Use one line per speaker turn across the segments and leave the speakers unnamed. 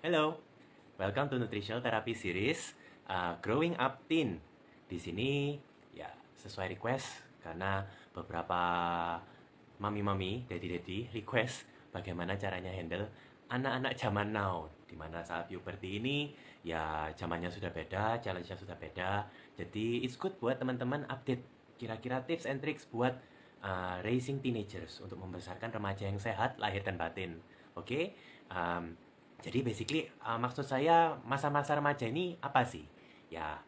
Hello, welcome to Nutritional Therapy Series Growing Up Teen. Di sini ya sesuai request karena beberapa mami-mami, daddy-daddy request bagaimana caranya handle anak-anak zaman now. Dimana saat puberty ini ya zamannya sudah beda, challenge-nya sudah beda. Jadi it's good buat teman-teman update kira-kira tips and tricks buat raising teenagers untuk membesarkan remaja yang sehat lahir dan batin. Oke. Jadi basically maksud saya masa-masa remaja ini apa sih? Ya,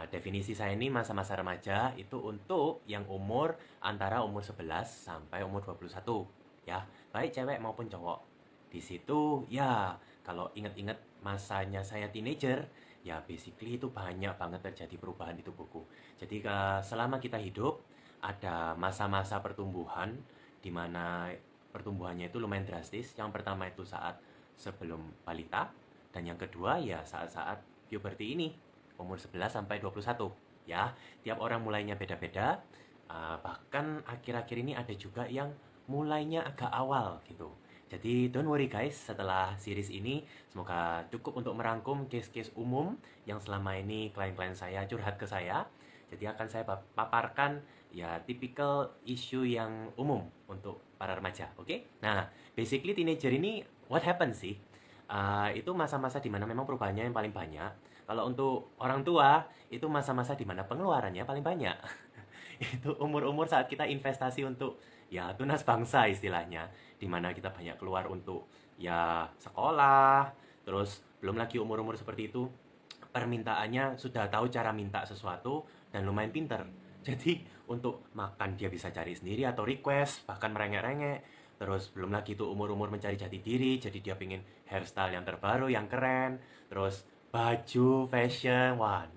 definisi saya ini masa-masa remaja itu untuk yang umur antara umur 11 sampai umur 21. Ya, baik cewek maupun cowok. Di situ ya, kalau ingat-ingat masanya saya teenager, ya basically itu banyak banget terjadi perubahan di tubuhku. Jadi selama kita hidup ada masa-masa pertumbuhan di mana pertumbuhannya itu lumayan drastis. Yang pertama itu saat sebelum balita, dan yang kedua ya saat-saat puberty ini, umur 11 sampai 21. Ya, tiap orang mulainya beda-beda. Bahkan akhir-akhir ini ada juga yang mulainya agak awal gitu. Jadi don't worry guys, setelah series ini semoga cukup untuk merangkum case-case umum yang selama ini klien-klien saya curhat ke saya. Jadi akan saya paparkan ya tipikal isu yang umum untuk para remaja, oke? Nah, basically teenager ini what happens sih? Itu masa-masa dimana memang perubahannya yang paling banyak. Kalau untuk orang tua, itu masa-masa dimana pengeluarannya paling banyak. Itu umur-umur saat kita investasi untuk ya tunas bangsa istilahnya, dimana kita banyak keluar untuk ya sekolah, terus belum lagi umur-umur seperti itu permintaannya sudah tahu cara minta sesuatu dan lumayan pinter. Jadi untuk makan dia bisa cari sendiri atau request, bahkan merengek-rengek. Terus belum lagi itu umur-umur mencari jati diri, jadi dia pingin hairstyle yang terbaru, yang keren. Terus baju, fashion, wah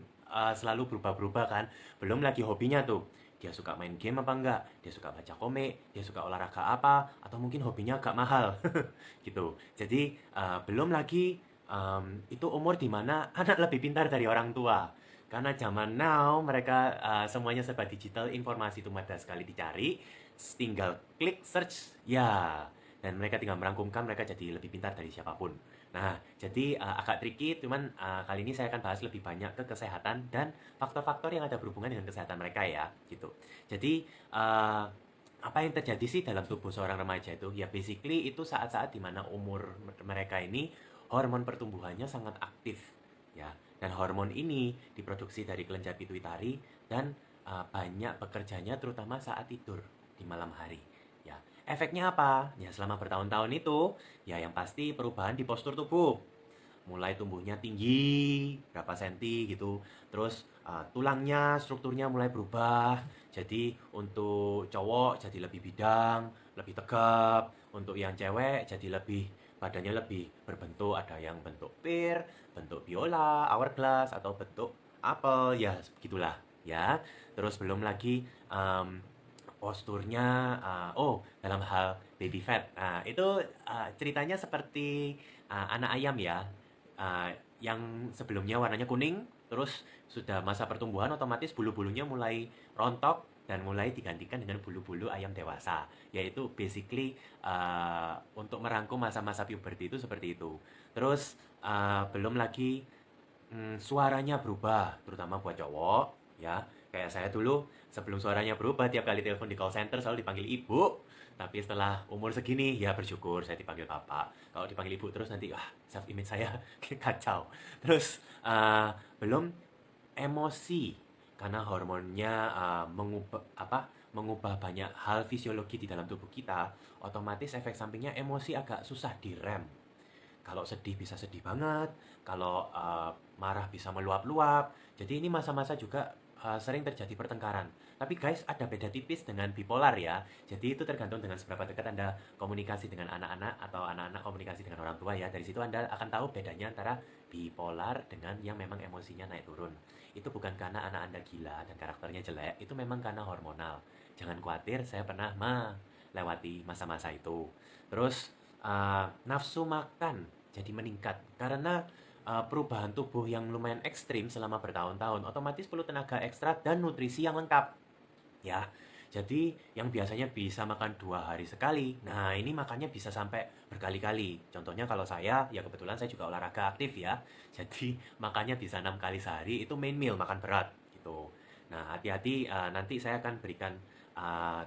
selalu berubah-berubah kan. Belum lagi hobinya tuh, dia suka main game apa enggak, dia suka baca komik, dia suka olahraga apa, atau mungkin hobinya agak mahal gitu. Jadi belum lagi itu umur dimana anak lebih pintar dari orang tua. Karena zaman now mereka semuanya serba digital, informasi itu mudah sekali dicari, tinggal klik search, ya. Dan mereka tinggal merangkumkan, mereka jadi lebih pintar dari siapapun. Nah, jadi agak tricky, cuman kali ini saya akan bahas lebih banyak ke kesehatan dan faktor-faktor yang ada berhubungan dengan kesehatan mereka ya, gitu. Jadi, apa yang terjadi sih dalam tubuh seorang remaja itu? Ya basically itu saat-saat dimana umur mereka ini hormon pertumbuhannya sangat aktif, ya. Dan hormon ini diproduksi dari kelenjar pituitari dan banyak bekerjanya terutama saat tidur di malam hari. Ya, efeknya apa? Ya selama bertahun-tahun itu, ya yang pasti perubahan di postur tubuh. Mulai tumbuhnya tinggi, berapa senti gitu. Terus tulangnya, strukturnya mulai berubah. Jadi untuk cowok jadi lebih bidang, lebih tegap. Untuk yang cewek jadi lebih badannya lebih berbentuk, ada yang bentuk pear, bentuk biola, hourglass atau bentuk apel, ya begitulah ya. Terus belum lagi posturnya, dalam hal baby fat. Nah, itu ceritanya seperti anak ayam ya. Yang sebelumnya warnanya kuning, terus sudah masa pertumbuhan otomatis bulu-bulunya mulai rontok dan mulai digantikan dengan bulu-bulu ayam dewasa. Yaitu basically untuk merangkum masa-masa puberty itu seperti itu. Terus belum lagi suaranya berubah, terutama buat cowok ya. Kayak saya dulu sebelum suaranya berubah tiap kali telepon di call center selalu dipanggil ibu. Tapi setelah umur segini ya bersyukur saya dipanggil bapak. Kalau dipanggil ibu terus nanti self image saya kacau. Terus belum emosi karena hormonnya mengubah banyak hal fisiologi di dalam tubuh kita, otomatis efek sampingnya emosi agak susah direm. Kalau sedih bisa sedih banget, kalau marah bisa meluap-luap. Jadi ini masa-masa juga sering terjadi pertengkaran. Tapi guys, ada beda tipis dengan bipolar ya. Jadi itu tergantung dengan seberapa dekat Anda komunikasi dengan anak-anak atau anak-anak komunikasi dengan orang tua ya. Dari situ Anda akan tahu bedanya antara bipolar dengan yang memang emosinya naik turun. Itu bukan karena anak Anda gila dan karakternya jelek, itu memang karena hormonal. Jangan khawatir, saya pernah melewati masa-masa itu. Terus nafsu makan jadi meningkat karena perubahan tubuh yang lumayan ekstrim selama bertahun-tahun, otomatis perlu tenaga ekstra dan nutrisi yang lengkap ya. Jadi yang biasanya bisa makan 2 hari sekali, nah ini makannya bisa sampai berkali-kali. Contohnya kalau saya, ya kebetulan saya juga olahraga aktif ya. Jadi makannya bisa 6 kali sehari, itu main meal, makan berat gitu. Nah hati-hati, nanti saya akan berikan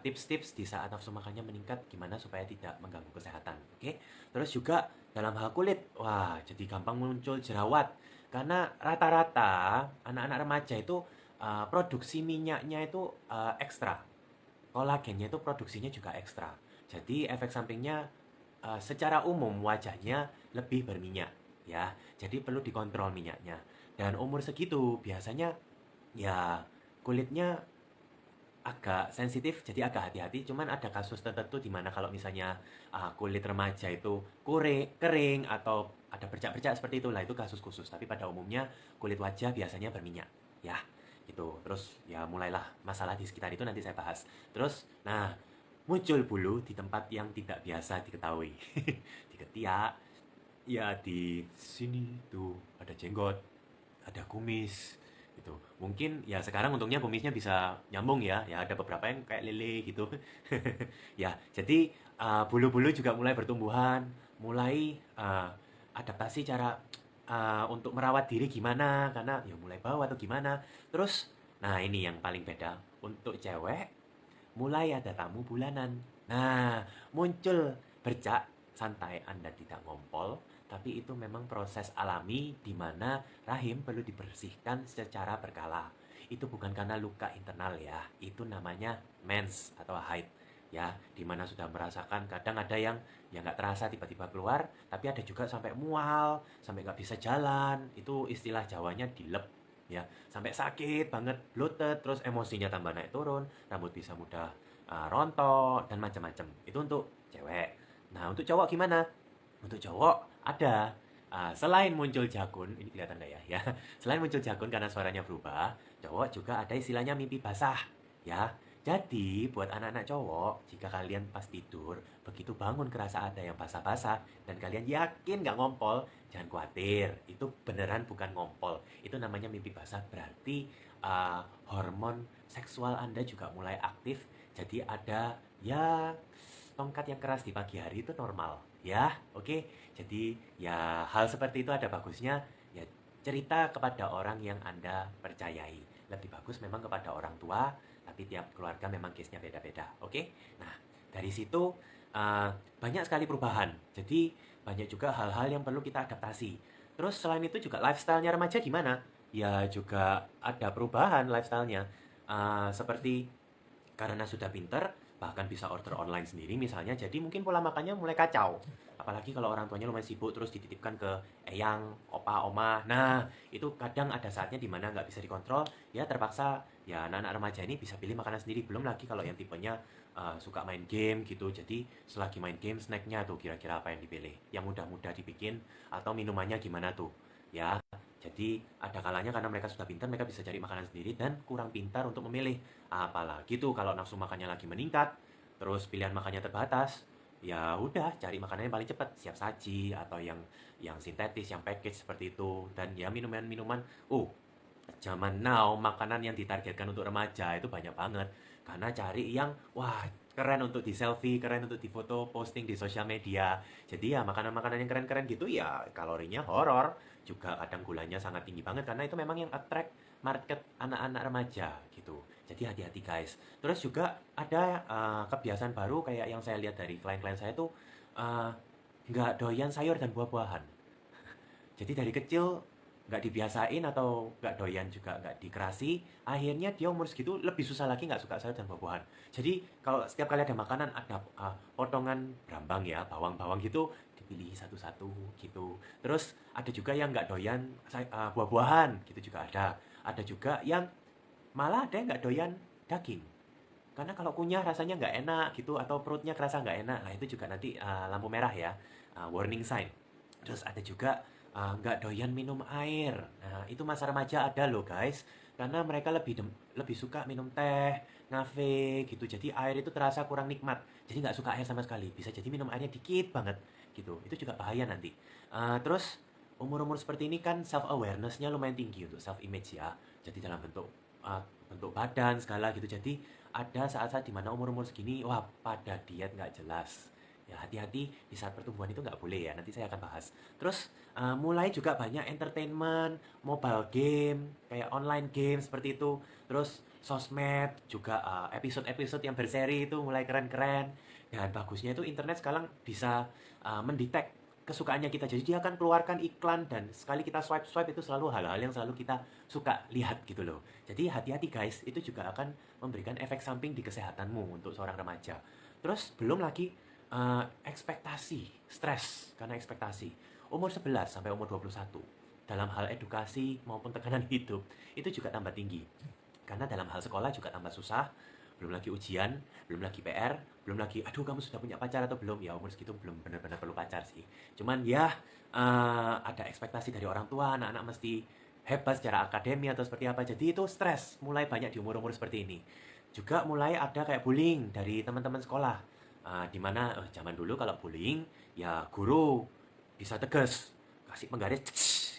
tips-tips di saat nafsu makannya meningkat, gimana supaya tidak mengganggu kesehatan. Oke? Terus juga dalam hal kulit, wah jadi gampang muncul jerawat. Karena rata-rata anak-anak remaja itu produksi minyaknya itu ekstra, kolagennya itu produksinya juga ekstra. Jadi efek sampingnya secara umum wajahnya lebih berminyak ya. Jadi perlu dikontrol minyaknya. Dan umur segitu biasanya ya kulitnya agak sensitif, jadi agak hati-hati. Cuman ada kasus tertentu di mana kalau misalnya kulit remaja itu kering atau ada bercak-bercak seperti itulah, itu kasus khusus. Tapi pada umumnya kulit wajah biasanya berminyak ya gitu. Terus ya mulailah masalah di sekitar itu, nanti saya bahas. Terus nah, muncul bulu di tempat yang tidak biasa diketahui. Di ketiak, ya di sini tuh ada jenggot, ada kumis gitu. Mungkin ya sekarang untungnya kumisnya bisa nyambung ya. Ya ada beberapa yang kayak lele gitu. Ya, jadi bulu-bulu juga mulai bertumbuhan, mulai adaptasi cara untuk merawat diri gimana, karena ya mulai bau atau gimana. Terus nah ini yang paling beda. Untuk cewek mulai ada tamu bulanan. Nah, muncul bercak, santai Anda tidak ngompol, tapi itu memang proses alami di mana rahim perlu dibersihkan secara berkala. Itu bukan karena luka internal ya, itu namanya mens atau haid ya, di mana sudah merasakan, kadang ada yang ya nggak terasa tiba-tiba keluar, tapi ada juga sampai mual, sampai nggak bisa jalan, itu istilah Jawanya dilep ya, sampai sakit banget, bloated, terus emosinya tambah naik turun, rambut bisa mudah rontok dan macam-macam. Itu untuk cewek. Nah, untuk cowok gimana? Untuk cowok ada selain muncul jakun, ini kelihatan nggak ya? Ya, selain muncul jakun karena suaranya berubah, cowok juga ada istilahnya mimpi basah, ya. Jadi buat anak-anak cowok, jika kalian pas tidur begitu bangun kerasa ada yang basah-basah dan kalian yakin nggak ngompol, jangan khawatir, itu beneran bukan ngompol. Itu namanya mimpi basah, berarti hormon seksual Anda juga mulai aktif. Jadi ada ya tongkat yang keras di pagi hari itu normal ya. Oke, jadi ya hal seperti itu ada bagusnya ya, cerita kepada orang yang Anda percayai. Lebih bagus memang kepada orang tua, tapi tiap keluarga memang case-nya beda-beda. Oke, nah dari situ banyak sekali perubahan, jadi banyak juga hal-hal yang perlu kita adaptasi. Terus selain itu juga lifestyle-nya remaja gimana? Ya juga ada perubahan lifestyle-nya. Seperti karena sudah pinter, bahkan bisa order online sendiri misalnya, jadi mungkin pola makannya mulai kacau. Apalagi kalau orang tuanya lumayan sibuk terus dititipkan ke eyang, opa, oma. Nah, itu kadang ada saatnya dimana nggak bisa dikontrol, ya terpaksa ya anak-anak remaja ini bisa pilih makanan sendiri. Belum lagi kalau yang tipenya suka main game gitu. Jadi selagi main game, snacknya tuh kira-kira apa yang dipilih? Yang mudah-mudah dibikin atau minumannya gimana tuh? Ya, jadi ada kalanya karena mereka sudah pintar, mereka bisa cari makanan sendiri dan kurang pintar untuk memilih. Apalagi tuh kalau nafsu makannya lagi meningkat, terus pilihan makannya terbatas, ya udah cari makanan yang paling cepat, siap saji atau yang sintetis, yang package seperti itu. Dan ya minuman-minuman, zaman now makanan yang ditargetkan untuk remaja itu banyak banget. Karena cari yang wah keren untuk di selfie, keren untuk di foto, posting di sosial media. Jadi ya makanan-makanan yang keren-keren gitu ya kalorinya horor, juga kadang gulanya sangat tinggi banget karena itu memang yang attract market anak-anak remaja gitu. Jadi hati-hati guys. Terus juga ada kebiasaan baru kayak yang saya lihat dari klien-klien saya tuh eh, nggak doyan sayur dan buah-buahan. Jadi dari kecil nggak dibiasain atau nggak doyan juga nggak dikerasi, akhirnya dia umur segitu lebih susah lagi nggak suka sayur dan buah-buahan. Jadi kalau setiap kali ada makanan ada potongan brambang ya, bawang-bawang gitu, dipilih satu-satu gitu. Terus ada juga yang nggak doyan buah-buahan gitu juga ada. Ada juga yang malah ada yang nggak doyan daging. Karena kalau kunyah rasanya nggak enak gitu atau perutnya kerasa nggak enak. Nah itu juga nanti lampu merah ya, warning sign. Terus ada juga nggak doyan minum air. Nah itu masa remaja ada loh guys. Karena mereka lebih suka minum teh, ngafe gitu. Jadi air itu terasa kurang nikmat. Jadi nggak suka air sama sekali. Bisa jadi minum airnya dikit banget gitu. Itu juga bahaya nanti. Terus umur-umur seperti ini kan self awareness-nya lumayan tinggi untuk self image ya. Jadi dalam bentuk bentuk badan segala gitu. Jadi ada saat-saat dimana umur-umur segini, wah pada diet nggak jelas. Ya hati-hati di saat pertumbuhan itu nggak boleh ya, nanti saya akan bahas. Terus mulai juga banyak entertainment, mobile game, kayak online game seperti itu. Terus sosmed juga episode-episode yang berseri itu mulai keren-keren. Dan bagusnya itu internet sekarang bisa mendetek kesukaannya kita. Jadi dia akan keluarkan iklan dan sekali kita swipe-swipe itu selalu hal-hal yang selalu kita suka lihat gitu loh. Jadi hati-hati guys, itu juga akan memberikan efek samping di kesehatanmu untuk seorang remaja. Terus belum lagi ekspektasi, stres karena ekspektasi. Umur 11 sampai umur 21 dalam hal edukasi maupun tekanan hidup itu juga tambah tinggi. Karena dalam hal sekolah juga tambah susah, belum lagi ujian, belum lagi PR, belum lagi aduh kamu sudah punya pacar atau belum. Ya umur segitu belum benar-benar perlu pacar sih. Cuman ya ada ekspektasi dari orang tua, anak-anak mesti hebat secara akademi atau seperti apa. Jadi itu stres mulai banyak di umur-umur seperti ini. Juga mulai ada kayak bullying dari teman-teman sekolah. Dimana zaman dulu kalau bullying ya guru bisa tegas, kasih penggaris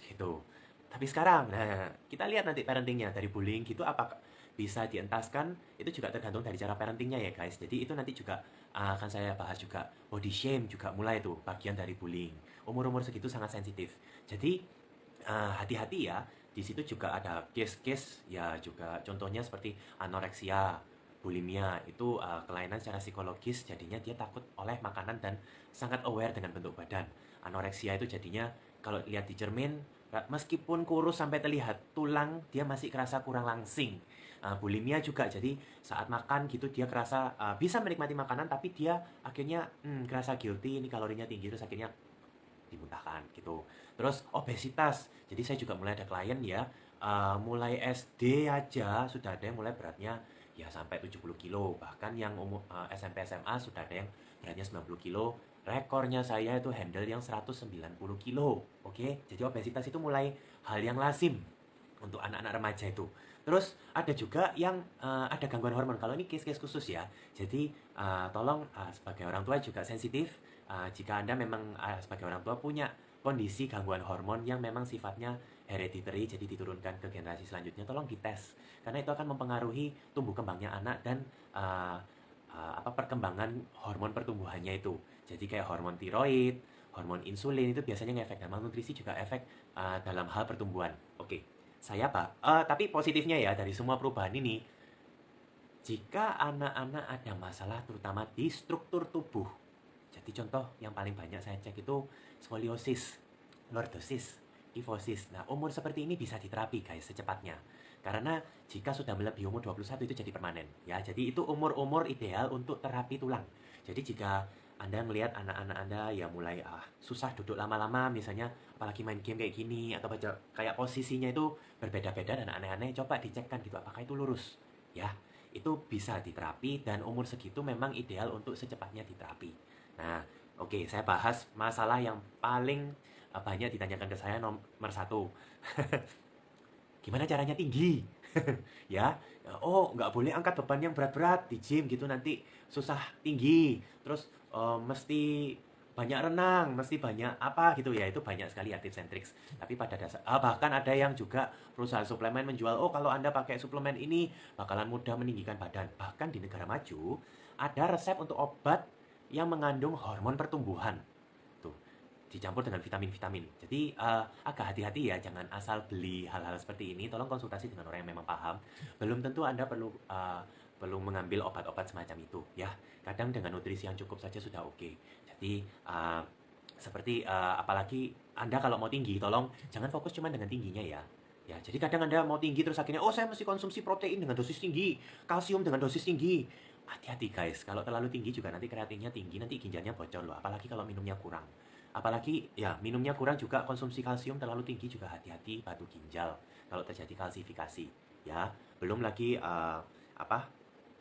gitu. Tapi sekarang, nah kita lihat nanti parentingnya dari bullying gitu apa bisa dientaskan itu juga tergantung dari cara parentingnya ya guys. Jadi itu nanti juga akan saya bahas juga. Body shame juga mulai tuh bagian dari bullying. Umur-umur segitu sangat sensitif. Jadi hati-hati ya. Di situ juga ada case-case ya juga contohnya seperti anoreksia, bulimia itu kelainan secara psikologis jadinya dia takut oleh makanan dan sangat aware dengan bentuk badan. Anoreksia itu jadinya kalau lihat di cermin meskipun kurus sampai terlihat tulang dia masih kerasa kurang langsing. Bulimia juga jadi saat makan gitu dia kerasa bisa menikmati makanan tapi dia akhirnya kerasa guilty ini kalorinya tinggi terus akhirnya dimuntahkan gitu. Terus obesitas. Jadi saya juga mulai ada klien ya mulai SD aja sudah ada yang mulai beratnya ya sampai 70 kilo. Bahkan yang SMP SMA sudah ada yang beratnya 90 kilo. Rekornya saya itu handle yang 190 kilo. Oke, jadi obesitas itu mulai hal yang lazim untuk anak-anak remaja itu. Terus ada juga yang ada gangguan hormon. Kalau ini case-case khusus ya. Jadi tolong sebagai orang tua juga sensitif. Jika Anda memang sebagai orang tua punya kondisi gangguan hormon yang memang sifatnya hereditary, jadi diturunkan ke generasi selanjutnya, tolong dites. Karena itu akan mempengaruhi tumbuh kembangnya anak dan perkembangan hormon pertumbuhannya itu. Jadi kayak hormon tiroid, hormon insulin itu biasanya ngefek dan malnutrisi juga efek dalam hal pertumbuhan. Oke, saya Pak. Tapi positifnya ya dari semua perubahan ini, jika anak-anak ada masalah terutama di struktur tubuh. Jadi contoh yang paling banyak saya cek itu skoliosis, lordosis, kifosis. Nah, umur seperti ini bisa diterapi guys secepatnya. Karena jika sudah melebihi umur 21 itu jadi permanen. Ya, jadi itu umur-umur ideal untuk terapi tulang. Jadi jika Anda melihat anak-anak Anda ya mulai susah duduk lama-lama misalnya apalagi main game kayak gini atau baca kayak posisinya itu berbeda-beda dan aneh-aneh, coba dicekkan gitu apakah itu lurus. Ya, itu bisa diterapi dan umur segitu memang ideal untuk secepatnya diterapi. Nah, oke, saya bahas masalah yang paling banyak ditanyakan ke saya nomor satu. Gimana caranya tinggi? Ya, oh nggak boleh angkat beban yang berat-berat di gym gitu nanti susah tinggi. Terus mesti banyak renang, mesti banyak apa gitu ya, itu banyak sekali ya tips and tricks. Tapi pada dasar, bahkan ada yang juga perusahaan suplemen menjual, oh kalau Anda pakai suplemen ini bakalan mudah meninggikan badan. Bahkan di negara maju, ada resep untuk obat yang mengandung hormon pertumbuhan. Tuh, dicampur dengan vitamin-vitamin. Jadi agak hati-hati ya, jangan asal beli hal-hal seperti ini. Tolong konsultasi dengan orang yang memang paham. Belum tentu Anda perlu mengambil obat-obat semacam itu ya. Kadang dengan nutrisi yang cukup saja sudah oke. Jadi seperti apalagi Anda kalau mau tinggi, tolong jangan fokus cuma dengan tingginya ya. Ya, jadi kadang Anda mau tinggi terus akhirnya, oh saya mesti konsumsi protein dengan dosis tinggi, kalsium dengan dosis tinggi. Hati-hati guys, kalau terlalu tinggi juga nanti kreatinnya tinggi, nanti ginjalnya bocor loh. Apalagi kalau minumnya kurang. Apalagi ya minumnya kurang juga konsumsi kalsium terlalu tinggi juga hati-hati batu ginjal kalau terjadi kalsifikasi. Ya, belum lagi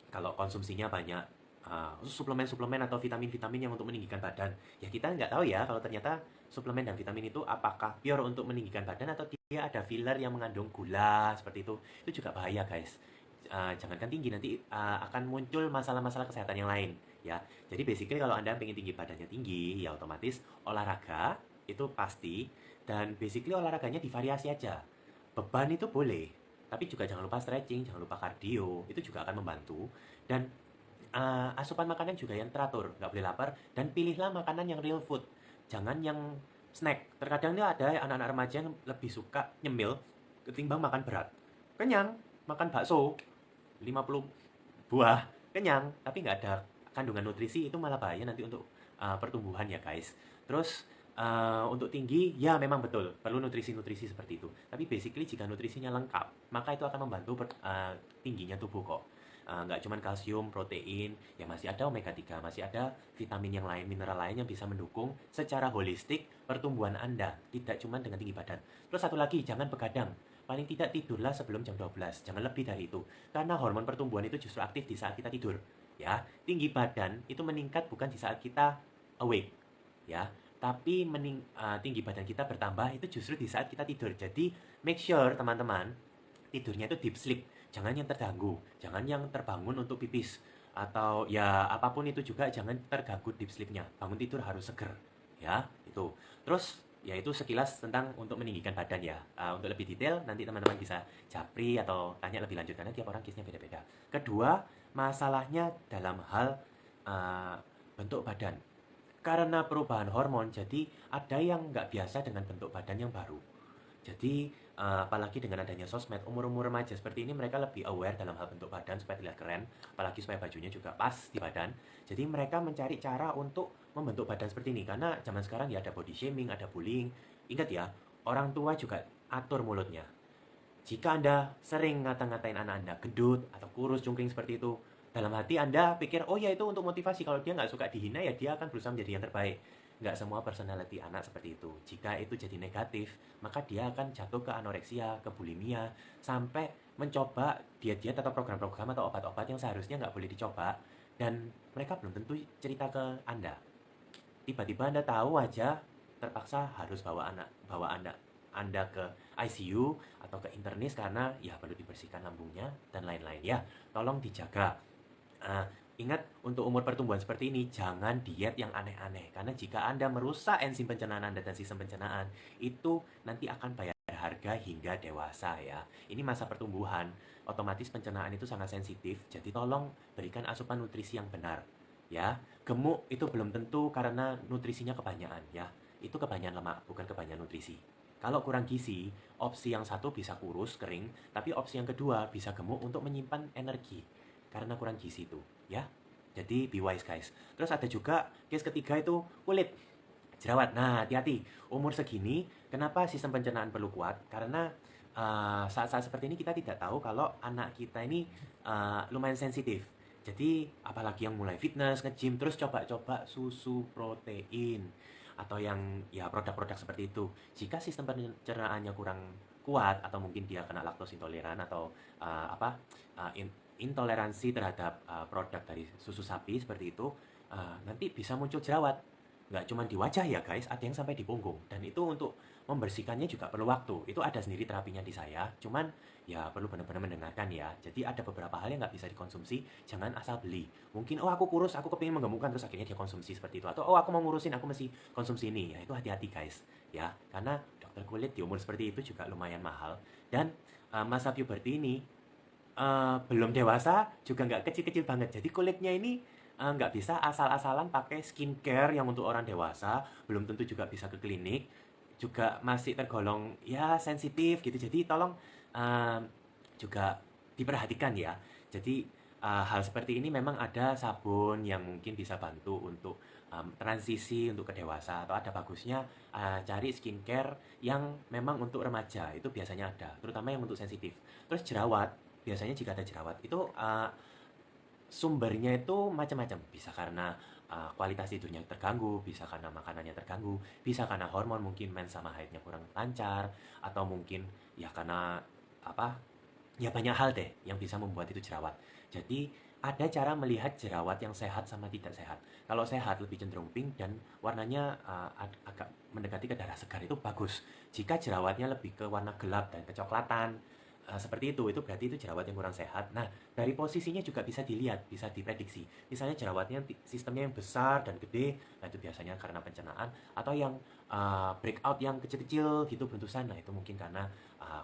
kalau konsumsinya banyak suplemen-suplemen atau vitamin-vitamin yang untuk meninggikan badan. Ya kita nggak tahu ya kalau ternyata suplemen dan vitamin itu apakah pure untuk meninggikan badan atau dia ada filler yang mengandung gula seperti itu. Itu juga bahaya guys. Jangankan tinggi nanti akan muncul masalah-masalah kesehatan yang lain ya. Jadi basically kalau Anda pengen tinggi badannya tinggi ya otomatis olahraga itu pasti dan basically olahraganya divariasi aja. Beban itu boleh, Tapi juga jangan lupa stretching, jangan lupa cardio, itu juga akan membantu. Dan asupan makanan juga yang teratur, nggak boleh lapar, dan pilihlah makanan yang real food, jangan yang snack. Terkadang ini ada anak-anak remaja yang lebih suka nyemil ketimbang makan berat. Kenyang, makan bakso 50 buah, kenyang, tapi nggak ada kandungan nutrisi, itu malah bahaya nanti untuk pertumbuhan ya guys. Terus untuk tinggi, ya memang betul, perlu nutrisi-nutrisi seperti itu. Tapi basically jika nutrisinya lengkap, maka itu akan membantu tingginya tubuh kok. Nggak cuma kalsium, protein, ya masih ada omega 3, masih ada vitamin yang lain, mineral lain yang bisa mendukung secara holistik pertumbuhan Anda, tidak cuma dengan tinggi badan. Terus satu lagi, jangan begadang. Paling tidak tidurlah sebelum jam 12, jangan lebih dari itu. Karena hormon pertumbuhan itu justru aktif di saat kita tidur. Ya, tinggi badan itu meningkat bukan di saat kita awake, ya. Tapi tinggi badan kita bertambah itu justru di saat kita tidur. Jadi, make sure teman-teman, tidurnya itu deep sleep. Jangan yang terganggu, jangan yang terbangun untuk pipis. Atau ya apapun itu juga jangan terganggu deep sleepnya. Bangun tidur harus seger. Ya, itu. Terus ya itu sekilas tentang untuk meninggikan badan ya. Untuk lebih detail nanti teman-teman bisa japri atau tanya lebih lanjut karena tiap orang case-nya beda-beda. Kedua, masalahnya dalam hal bentuk badan. Karena perubahan hormon, jadi ada yang nggak biasa dengan bentuk badan yang baru. Jadi apalagi dengan adanya sosmed, umur-umur remaja seperti ini mereka lebih aware dalam hal bentuk badan supaya terlihat keren, apalagi supaya bajunya juga pas di badan. Jadi mereka mencari cara untuk membentuk badan seperti ini karena zaman sekarang ya ada body shaming, ada bullying. Ingat ya, orang tua juga atur mulutnya. Jika Anda sering ngata-ngatain anak Anda gendut atau kurus cungkring seperti itu, dalam hati Anda pikir, oh ya itu untuk motivasi. Kalau dia nggak suka dihina, ya dia akan berusaha menjadi yang terbaik. Nggak semua personality anak seperti itu. Jika itu jadi negatif, maka dia akan jatuh ke anoreksia, ke bulimia, sampai mencoba diet-diet atau program-program atau obat-obat yang seharusnya nggak boleh dicoba. Dan mereka belum tentu cerita ke Anda. Tiba-tiba Anda tahu aja, terpaksa harus bawa Anda ke ICU atau ke internis karena ya perlu dibersihkan lambungnya dan lain-lain ya. Tolong dijaga. Ingat untuk umur pertumbuhan seperti ini jangan diet yang aneh-aneh karena jika Anda merusak enzim pencernaan Anda dan sistem pencernaan itu nanti akan bayar harga hingga dewasa ya. Ini masa pertumbuhan, otomatis pencernaan itu sangat sensitif, jadi tolong berikan asupan nutrisi yang benar ya. Gemuk itu belum tentu karena nutrisinya kebanyakan ya. Itu kebanyakan lemak, bukan kebanyakan nutrisi. Kalau kurang gizi, opsi yang satu bisa kurus, kering, tapi opsi yang kedua bisa gemuk untuk menyimpan energi karena kurang gizi itu, ya. Jadi be wise guys. Terus ada juga case ketiga itu kulit jerawat. Nah, hati-hati. Umur segini, kenapa sistem pencernaan perlu kuat? Karena saat-saat seperti ini kita tidak tahu kalau anak kita ini lumayan sensitif. Jadi apalagi yang mulai fitness, nge-gym, terus coba-coba susu protein atau yang ya produk-produk seperti itu. Jika sistem pencernaannya kurang kuat atau mungkin dia kena laktos intoleran atau intoleransi terhadap produk dari susu sapi seperti itu, nanti bisa muncul jerawat. Nggak cuma di wajah ya guys, ada yang sampai di punggung. Dan itu untuk membersihkannya juga perlu waktu. Itu ada sendiri terapinya di saya, cuman ya perlu benar-benar mendengarkan ya. Jadi ada beberapa hal yang nggak bisa dikonsumsi, jangan asal beli. Mungkin, oh aku kurus, aku kepingin menggemukkan, terus akhirnya dia konsumsi seperti itu. Atau, oh aku mau ngurusin, aku mesti konsumsi ini. Ya itu hati-hati guys. Ya, karena dokter kulit di umur seperti itu juga lumayan mahal. Dan masa puberti ini belum dewasa juga nggak kecil-kecil banget. Jadi kulitnya ini nggak bisa asal-asalan pakai skincare yang untuk orang dewasa. Belum tentu juga bisa ke klinik. Juga masih tergolong ya sensitif gitu. Jadi tolong juga diperhatikan ya. Jadi hal seperti ini memang ada sabun yang mungkin bisa bantu untuk transisi untuk ke dewasa. Atau ada bagusnya cari skincare yang memang untuk remaja. Itu biasanya ada. Terutama yang untuk sensitif. Terus jerawat. Biasanya jika ada jerawat itu sumbernya itu macam-macam. Bisa karena kualitas tidurnya terganggu, bisa karena makanannya terganggu, bisa karena hormon mungkin mens sama haidnya kurang lancar, atau mungkin ya karena apa? Ya banyak hal deh yang bisa membuat itu jerawat. Jadi ada cara melihat jerawat yang sehat sama tidak sehat. Kalau sehat lebih cenderung pink dan warnanya agak mendekati ke darah segar itu bagus. Jika jerawatnya lebih ke warna gelap dan kecoklatan, seperti itu berarti itu jerawat yang kurang sehat. Nah, dari posisinya juga bisa dilihat, bisa diprediksi. Misalnya jerawatnya sistemnya yang besar dan gede, nah itu biasanya karena pencernaan, atau yang breakout yang kecil-kecil gitu bentusan, nah itu mungkin karena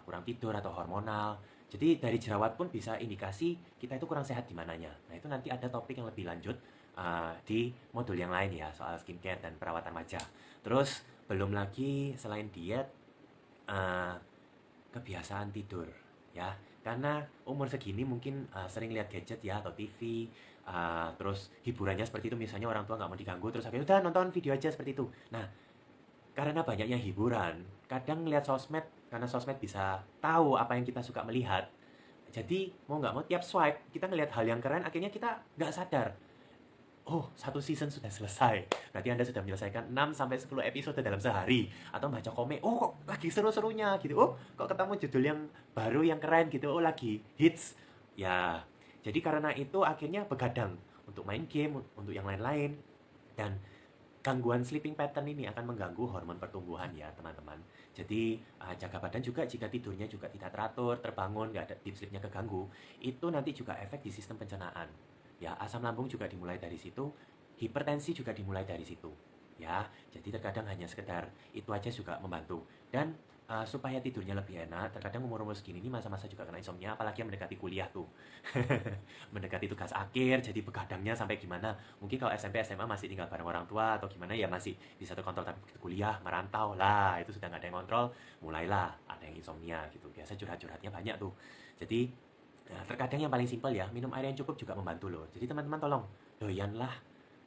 kurang tidur atau hormonal. Jadi dari jerawat pun bisa indikasi kita itu kurang sehat di mananya. Nah itu nanti ada topik yang lebih lanjut di modul yang lain ya, soal skincare dan perawatan wajah. Terus belum lagi selain diet, uh, kebiasaan tidur ya. Karena umur segini mungkin sering lihat gadget ya atau TV, terus hiburannya seperti itu, misalnya orang tua nggak mau diganggu, terus akhirnya udah nonton video aja seperti itu. Nah, karena banyaknya hiburan, kadang ngeliat sosmed, karena sosmed bisa tahu apa yang kita suka melihat. Jadi mau nggak mau tiap swipe kita ngelihat hal yang keren, akhirnya kita nggak sadar. Oh, satu season sudah selesai. Berarti Anda sudah menyelesaikan 6 sampai 10 episode dalam sehari. Atau baca komik, oh kok lagi seru-serunya gitu. Oh, kok ketemu judul yang baru yang keren gitu. Oh, lagi hits. Ya, jadi karena itu akhirnya begadang untuk main game, untuk yang lain-lain. Dan gangguan sleeping pattern ini akan mengganggu hormon pertumbuhan ya teman-teman. Jadi jaga badan juga jika tidurnya juga tidak teratur, terbangun, nggak ada deep sleepnya keganggu, itu nanti juga efek di sistem pencernaan. Ya, asam lambung juga dimulai dari situ, hipertensi juga dimulai dari situ. Ya, jadi terkadang hanya sekedar itu aja juga membantu. Dan supaya tidurnya lebih enak, terkadang umur-umur segini ini masa-masa juga kena insomnia, apalagi yang mendekati kuliah tuh. Mendekati tugas akhir, jadi begadangnya sampai gimana. Mungkin kalau SMP, SMA masih tinggal bareng orang tua atau gimana ya masih di satu kontrol, tapi begitu kuliah, merantau lah, itu sudah nggak ada yang kontrol, mulailah ada yang insomnia gitu. Biasa curhat-curhatnya banyak tuh. Jadi, terkadang yang paling simpel ya, minum air yang cukup juga membantu loh. Jadi teman-teman tolong, doyanlah,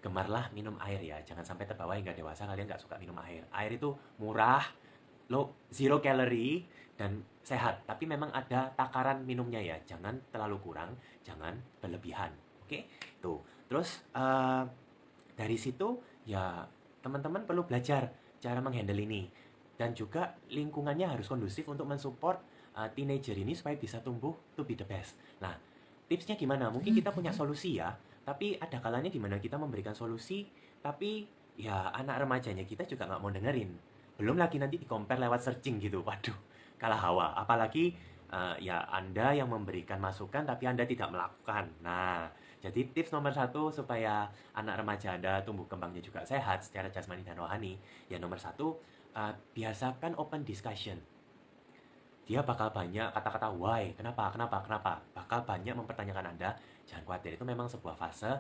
gemarlah minum air ya. Jangan sampai terbawa hingga dewasa kalian nggak suka minum air. Air itu murah, low, zero calorie, dan sehat. Tapi memang ada takaran minumnya ya. Jangan terlalu kurang, jangan berlebihan. Oke, tuh. Terus dari situ ya teman-teman perlu belajar cara menghandle ini. Dan juga lingkungannya harus kondusif untuk mensupport teenager ini supaya bisa tumbuh to be the best. Nah, tipsnya gimana? Mungkin kita punya solusi ya, tapi ada kalanya dimana kita memberikan solusi, tapi ya anak remajanya kita juga nggak mau dengerin. Belum lagi nanti di-compare lewat searching gitu. Waduh, kalah hawa. Apalagi ya Anda yang memberikan masukan tapi Anda tidak melakukan. Nah, jadi tips nomor satu supaya anak remaja Anda tumbuh kembangnya juga sehat secara jasmani dan rohani, ya nomor satu, biasakan open discussion. Dia bakal banyak kata-kata why, kenapa, kenapa, kenapa. Bakal banyak mempertanyakan Anda. Jangan khawatir, itu memang sebuah fase.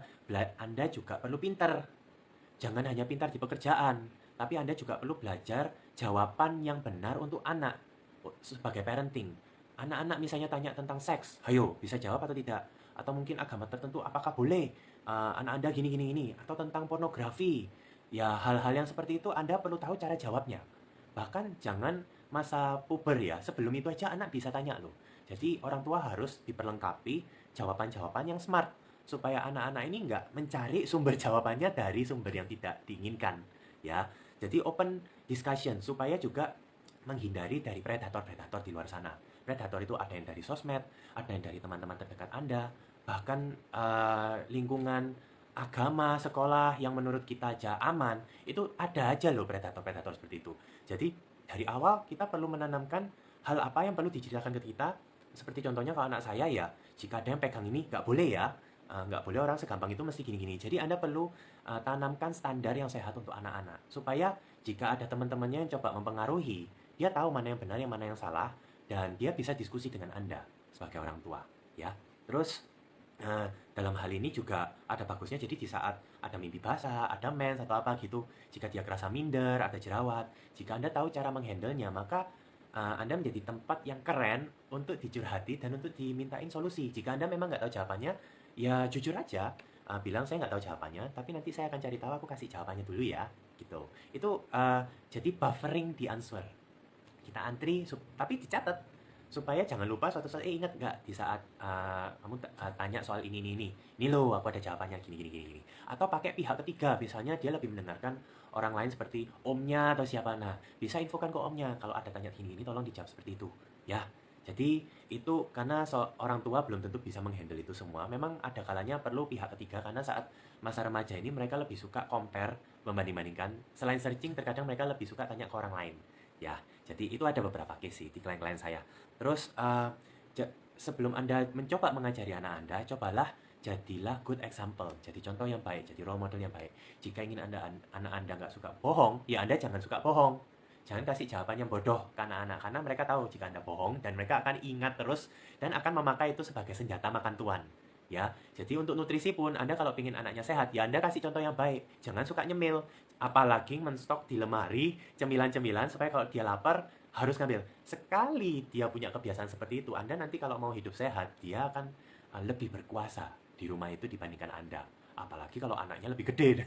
Anda juga perlu pintar. Jangan hanya pintar di pekerjaan, tapi Anda juga perlu belajar jawaban yang benar untuk anak. Sebagai parenting, anak-anak misalnya tanya tentang seks, ayo bisa jawab atau tidak? Atau mungkin agama tertentu, apakah boleh anak Anda gini gini gini? Atau tentang pornografi, ya hal-hal yang seperti itu Anda perlu tahu cara jawabnya. Bahkan jangan masa puber ya, sebelum itu aja anak bisa tanya loh. Jadi orang tua harus diperlengkapi jawaban-jawaban yang smart supaya anak-anak ini nggak mencari sumber jawabannya dari sumber yang tidak diinginkan ya. Jadi open discussion supaya juga menghindari dari predator-predator di luar sana. Predator itu ada yang dari sosmed, ada yang dari teman-teman terdekat Anda, bahkan lingkungan agama, sekolah yang menurut kita aja aman, itu ada aja loh predator-predator seperti itu. Jadi dari awal kita perlu menanamkan hal apa yang perlu diceritakan ke kita. Seperti contohnya kalau anak saya ya, jika ada yang pegang ini nggak boleh ya, nggak boleh orang segampang itu mesti gini-gini. Jadi Anda perlu tanamkan standar yang sehat untuk anak-anak. Supaya jika ada teman-temannya yang coba mempengaruhi, dia tahu mana yang benar, yang mana yang salah, dan dia bisa diskusi dengan Anda sebagai orang tua. Ya, terus dalam hal ini juga ada bagusnya. Jadi di saat ada mimpi basah, ada mens atau apa gitu, jika dia kerasa minder, ada jerawat, jika Anda tahu cara menghandlenya, maka Anda menjadi tempat yang keren untuk dicurhati dan untuk dimintain solusi. Jika Anda memang nggak tahu jawabannya, ya jujur aja, bilang saya nggak tahu jawabannya, tapi nanti saya akan cari tahu, aku kasih jawabannya dulu ya, gitu. Itu jadi buffering the answer. Kita antri, tapi dicatat supaya jangan lupa suatu saat ingat nggak di saat kamu tanya soal ini loh aku ada jawabannya gini. Atau pakai pihak ketiga, misalnya dia lebih mendengarkan orang lain seperti omnya atau siapa. Nah, bisa infokan ke omnya kalau ada tanya gini tolong dijawab seperti itu ya. Jadi itu karena orang tua belum tentu bisa menghandle itu semua. Memang ada kalanya perlu pihak ketiga, karena saat masa remaja ini mereka lebih suka compare, membanding-bandingkan. Selain searching, terkadang mereka lebih suka tanya ke orang lain ya. Jadi itu ada beberapa case sih di klien-klien saya. Terus sebelum Anda mencoba mengajari anak Anda, cobalah jadilah good example. Jadi contoh yang baik, jadi role model yang baik. Jika ingin anak Anda nggak suka bohong, ya Anda jangan suka bohong. Jangan kasih jawaban yang bodoh ke anak-anak, karena mereka tahu jika Anda bohong, dan mereka akan ingat terus, dan akan memakai itu sebagai senjata makan tuan. Ya, jadi untuk nutrisi pun, Anda kalau ingin anaknya sehat, ya Anda kasih contoh yang baik. Jangan suka nyemil, apalagi menstok di lemari cemilan-cemilan, supaya kalau dia lapar, harus ngambil. Sekali dia punya kebiasaan seperti itu, Anda nanti kalau mau hidup sehat, dia akan lebih berkuasa di rumah itu dibandingkan Anda. Apalagi kalau anaknya lebih gede.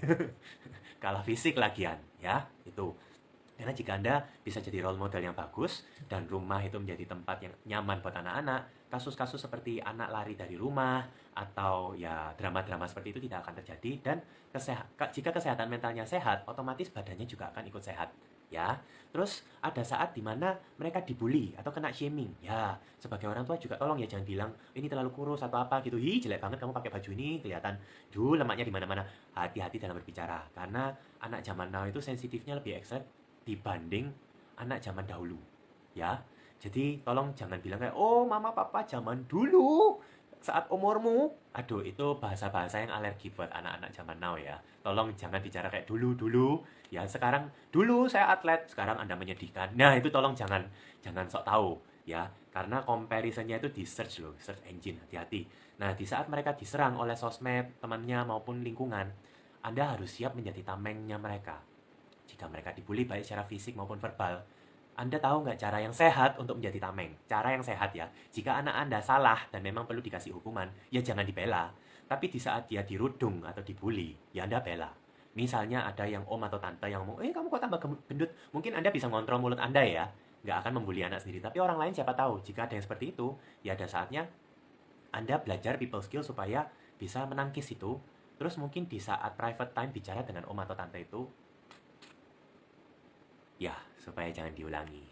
Kalah fisik lagian, ya, itu. Karena jika Anda bisa jadi role model yang bagus dan rumah itu menjadi tempat yang nyaman buat anak-anak, kasus-kasus seperti anak lari dari rumah atau ya drama-drama seperti itu tidak akan terjadi, dan jika kesehatan mentalnya sehat, otomatis badannya juga akan ikut sehat. Ya, terus ada saat dimana mereka dibully atau kena shaming. Ya, sebagai orang tua juga tolong ya jangan bilang ini terlalu kurus atau apa gitu. Hi, jelek banget kamu pakai baju ini, kelihatan lemaknya di mana-mana. Hati-hati dalam berbicara, karena anak zaman now itu sensitifnya lebih ekstrim dibanding anak zaman dahulu, ya. Jadi tolong jangan bilang kayak, oh mama papa zaman dulu saat umurmu. Aduh, itu bahasa-bahasa yang alergi buat anak-anak zaman now ya. Tolong jangan bicara kayak dulu-dulu. Ya sekarang, dulu saya atlet, sekarang Anda menyedihkan. Nah itu tolong jangan jangan sok tahu ya. Karena comparisonnya itu di search loh, search engine, hati-hati. Nah di saat mereka diserang oleh sosmed, temannya maupun lingkungan, Anda harus siap menjadi tamengnya mereka. Jika mereka dibully baik secara fisik maupun verbal, Anda tahu nggak cara yang sehat untuk menjadi tameng? Cara yang sehat ya. Jika anak Anda salah dan memang perlu dikasih hukuman, ya jangan dibela. Tapi di saat dia dirudung atau dibully, ya Anda bela. Misalnya ada yang om atau tante yang ngomong, kamu kok tambah gendut? Mungkin Anda bisa ngontrol mulut Anda ya. Nggak akan membuli anak sendiri. Tapi orang lain siapa tahu. Jika ada yang seperti itu, ya ada saatnya Anda belajar people skill supaya bisa menangkis itu. Terus mungkin di saat private time bicara dengan om atau tante itu, ya supaya jangan diulangi.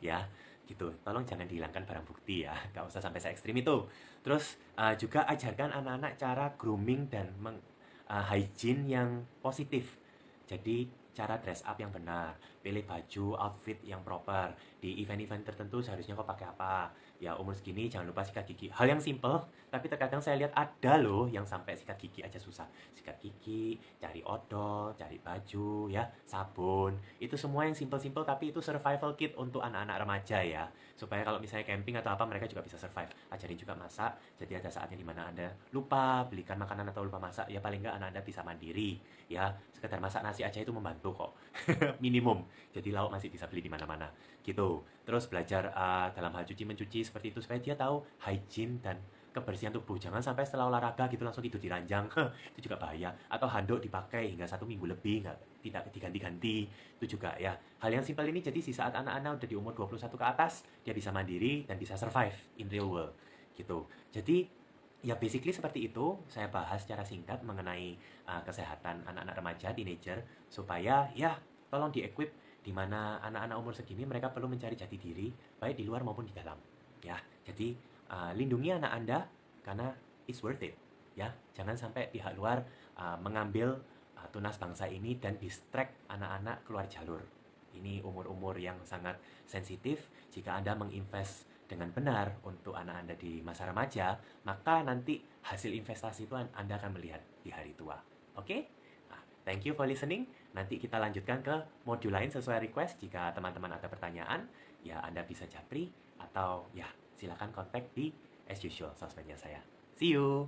Ya gitu, tolong jangan dihilangkan barang bukti ya, nggak usah sampai se ekstrim itu. Terus juga ajarkan anak-anak cara grooming dan hygiene yang positif. Jadi cara dress up yang benar, pilih baju outfit yang proper. Di event-event tertentu seharusnya kau pakai apa. Ya umur segini jangan lupa sikat gigi. Hal yang simple, tapi terkadang saya lihat ada loh yang sampai sikat gigi aja susah. Sikat gigi, cari odol, cari baju, ya sabun. Itu semua yang simple-simple, tapi itu survival kit untuk anak-anak remaja ya. Supaya kalau misalnya camping atau apa, mereka juga bisa survive. Ajarin juga masak, jadi ada saatnya dimana Anda lupa belikan makanan atau lupa masak, ya paling nggak anak Anda bisa mandiri. Ya, sekedar masak nasi aja itu membantu kok. Minimum. Jadi lauk masih bisa beli di mana-mana. Gitu. Terus belajar dalam hal cuci mencuci seperti itu supaya dia tahu hygiene dan kebersihan tubuh. Jangan sampai setelah olahraga gitu langsung tidur di ranjang. Itu juga bahaya. Atau handuk dipakai hingga 1 minggu lebih tidak diganti-ganti. Itu juga ya. Hal yang simpel ini jadi di saat anak-anak udah di umur 21 ke atas, dia bisa mandiri dan bisa survive in real world. Gitu. Jadi ya basically seperti itu, saya bahas secara singkat mengenai kesehatan anak-anak remaja, teenager, supaya ya tolong di-equip di mana anak-anak umur segini mereka perlu mencari jati diri baik di luar maupun di dalam. Ya, jadi lindungi anak Anda karena it's worth it. Ya, jangan sampai pihak luar mengambil tunas bangsa ini dan distract anak-anak keluar jalur. Ini umur-umur yang sangat sensitif. Jika Anda menginvest dengan benar untuk anak Anda di masa remaja, maka nanti hasil investasi itu Anda akan melihat di hari tua. Oke? Nah, thank you for listening. Nanti kita lanjutkan ke modul lain sesuai request. Jika teman-teman ada pertanyaan, ya Anda bisa japri atau ya silakan kontak di as usual sosmednya saya. See you!